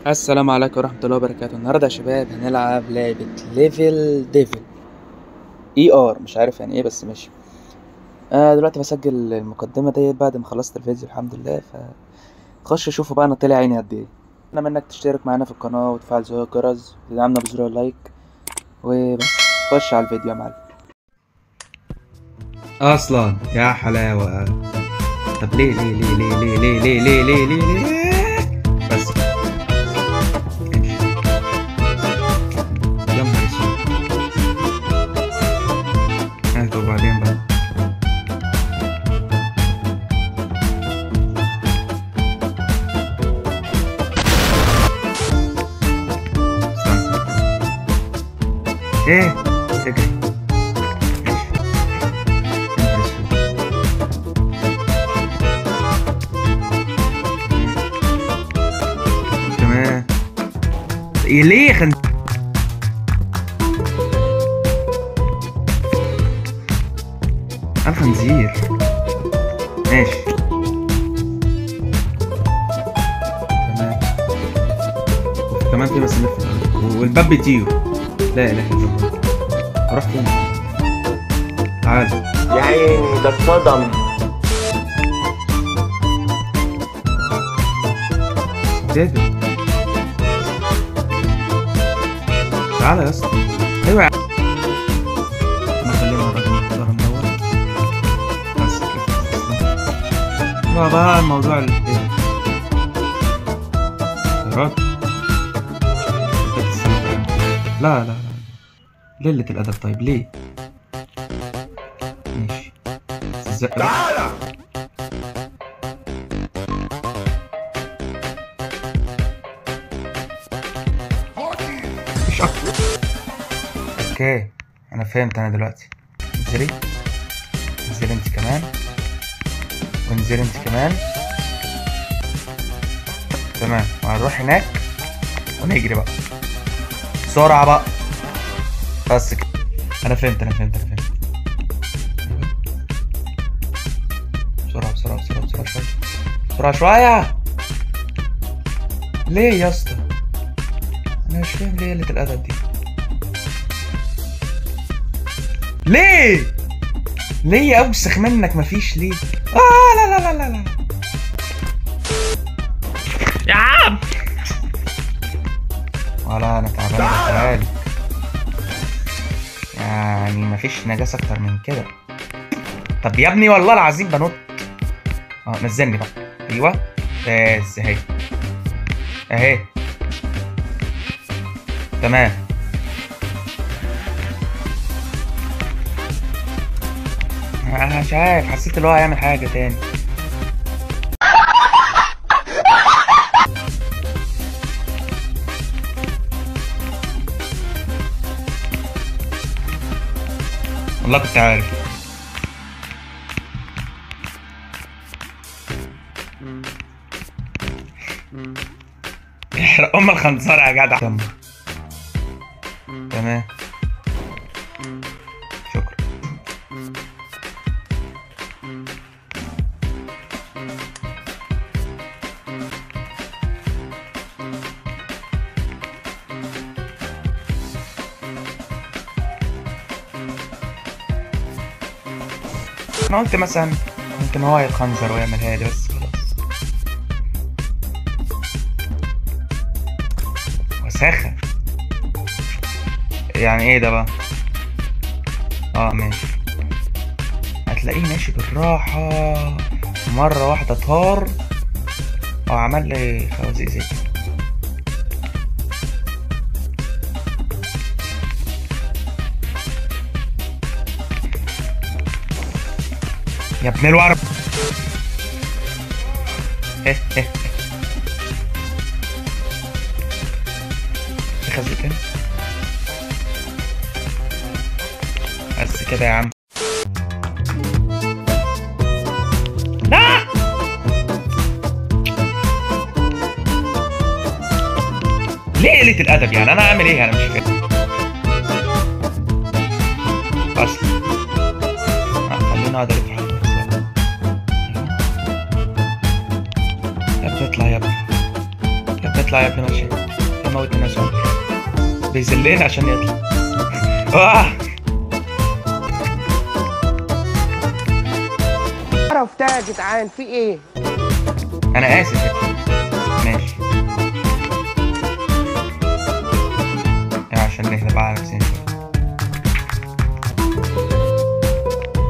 السلام عليكم ورحمة الله وبركاته. النهاردة يا شباب هنلعب لعبة ليفل ديفل مش عارف يعني ايه بس ماشي. دلوقتي بسجل المقدمة ديت بعد ما خلصت الفيديو الحمد لله، فخش شوفوا بقى انا طلع عيني قد ايه. انا منك تشترك معانا في القناة وتفعل زر الجرس وتدعمنا بزر اللايك وبس. خش على الفيديو يا معلم. اصلا يا حلاوه. طب ليه ليه ليه ليه ليه ليه ليه ليه ليه ليه بس يا نهار اسود. طب وبعدين بقى ايه سجل. تمام ليه الخنزير ماشي تمام. كمان في مسامير في الأرض والباب بيطير. لا اله الا الله. اروح فين؟ تعال يا عيني ده اتصدم. دافع. تعالى يا اسطى. ايوه يا عم. انا خلينا الراجل ندور بس كده. بقى الموضوع راجل. لا لا لا ليلة الأدب. طيب ليه؟ ماشي تعالى. مش أكتر. اوكي أنا فهمت. أنا دلوقتي انزلي انزلي انت كمان وانزلي انت كمان. تمام وهنروح هناك ونجري بقى بسرعة بقى بس كده. أنا فهمت. بسرعة شوية. بسرعة شوية. ليه يا اسطى؟ أنا مش فاهم ليه قلة الأدب دي. ليه أوسخ منك مفيش ليه؟ لا يا عم ولا أنا تعبان بحالي. يعني مفيش نجاسة أكتر من كده. طب يا ابني والله العظيم بنط. نزلني بقى. أيوه بس أهي تمام. أنا مش عارف، حسيت اللي هو هيعمل حاجة تاني. والله كنت عارف. احرق ام الخنزرة يا جدع. تمام شكرا. انا قلت مثلا ممكن هو يتخنزر ويعملها لي بس خلاص. وساخة يعني ايه ده بقى؟ ماشي. هتلاقيه ماشي بالراحة مرة واحدة طار وعمل لي خوازيق زي يا ابن الورب. خزيتين بس كده يا عم. لا ليه قلة الأدب يعني؟ أنا أعمل إيه؟ أنا مش فاهم أصلا. خليني أقعد ألف حوالين نفسي. يا ابني اطلع يا ابني. اطلع يا ابني ماشي. يموت الناس عمر. بيذلني عشان يطلع. عرفتها يا جدعان في ايه؟ انا اسف يا ابني. ماشي يا عشان نهدى بقى على نفسنا شوية.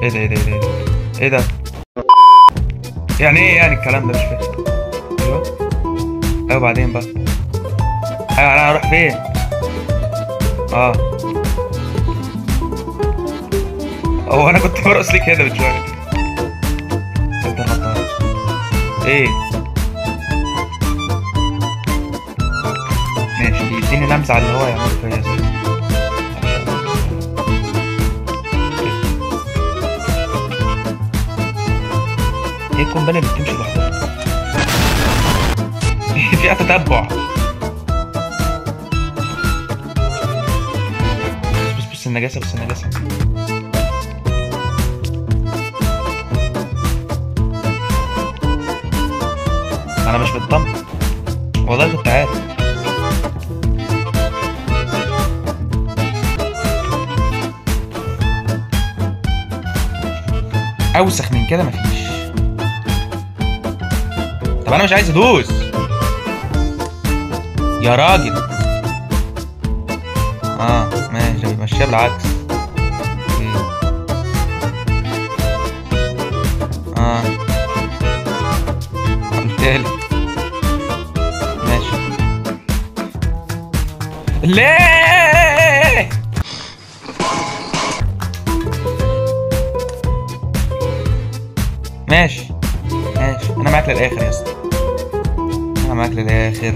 ايه ده ايه ده ايه ده ايه ده؟ يعني ايه يعني الكلام ده؟ مش فاهم. ايوه ايوه بعدين بقى. ايوه انا هروح فين؟ هو انا كنت برقص ليه كده من شويه؟ انت غلطان. ايه ماشي يديني لمسه على اللي هو يعمل فيا زي ايه القنبله اللي بتمشي لوحدها؟ فيها تتبع. بص النجاسه بص النجاسه. انا مش مطمن والله كنت عارف. اوسخ من كده مفيش. طب انا مش عايز ادوس يا راجل. ماشي بيمشيها بالعكس. قلتلي ماشي. ليه؟ ماشي ماشي انا معاك للاخر يا اسطى. انا معاك للاخر.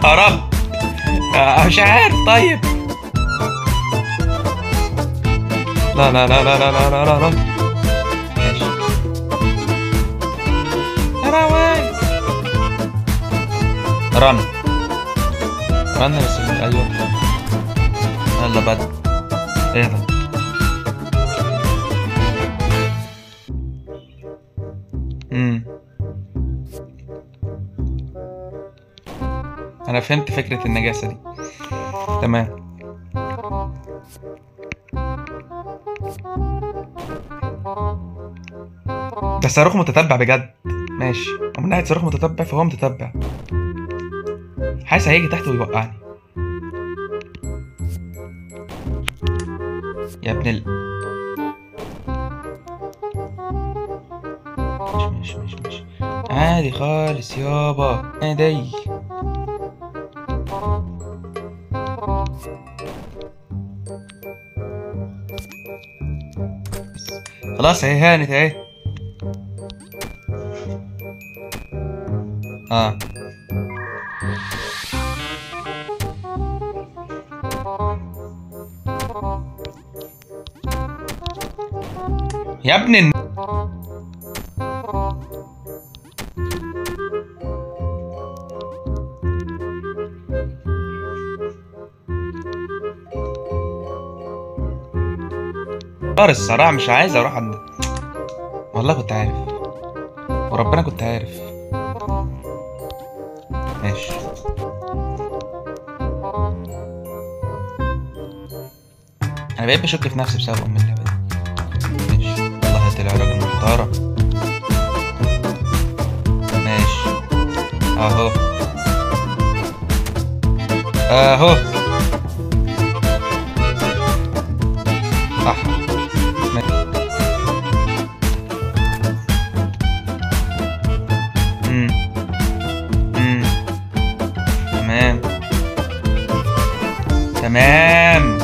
هربت. مش عارف. طيب لا لا لا لا لا لا لا لا ماشي. رن رن بس. ايوه يلا بدأ. ايه ده؟ انا فهمت فكرة النجاسة دي. تمام. ده صاروخ متتبع بجد. ماشي ومن ناحية صاروخ متتبع فهو متتبع. حاسس هيجي تحت ويوقعني. يا ابن مش عادي خالص يابا عادي. خلاص هي هانت اهي. يا ابني الصراحة مش عايز اروح عند. والله كنت عارف وربنا كنت عارف. ماشي انا بقيت بشك في نفسي بسبب ام اللعبة دي. ماشي والله طلع راجل محترم. ماشي اهو اهو صح. تمام تمام.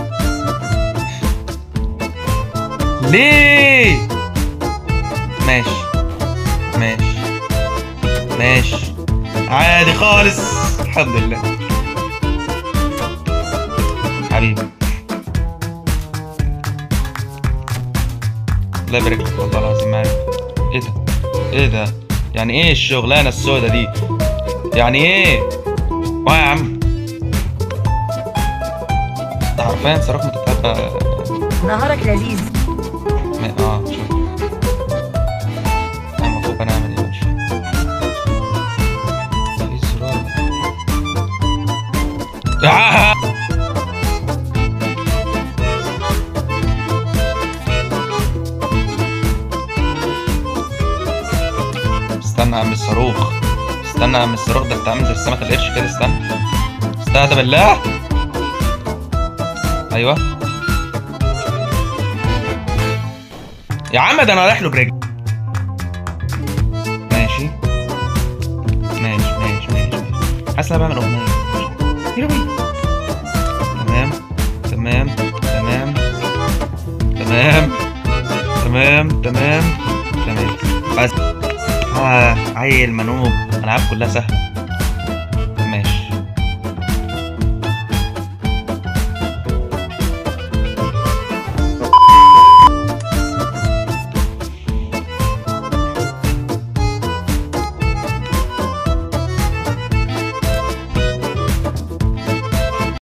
ليه؟ ماشي ماشي ماشي عادي خالص. الحمد لله حبيبي. الله يبارك لك والله العظيم. عارف ايه ده؟ ايه ده؟ يعني ايه الشغلانه السوداء دي؟ يعني ايه؟ يا عم حرفيا صاروخ متتبع. نهارك لذيذ. شوف انا المفروض انا اعمل ايه؟ مش مفيش زرار. استنى يا عم الصاروخ، استنى يا عم الصاروخ، ده انت عامل زي السمكة القرش كده. استهدى بالله. ايوه يا عم، ده انا رايح له برجلي. ماشي ماشي ماشي ماشي، حاسس ان انا بعمل اغنية. تمام تمام تمام تمام تمام تمام تمام. بس عيل منوب، الالعاب كلها سهلة.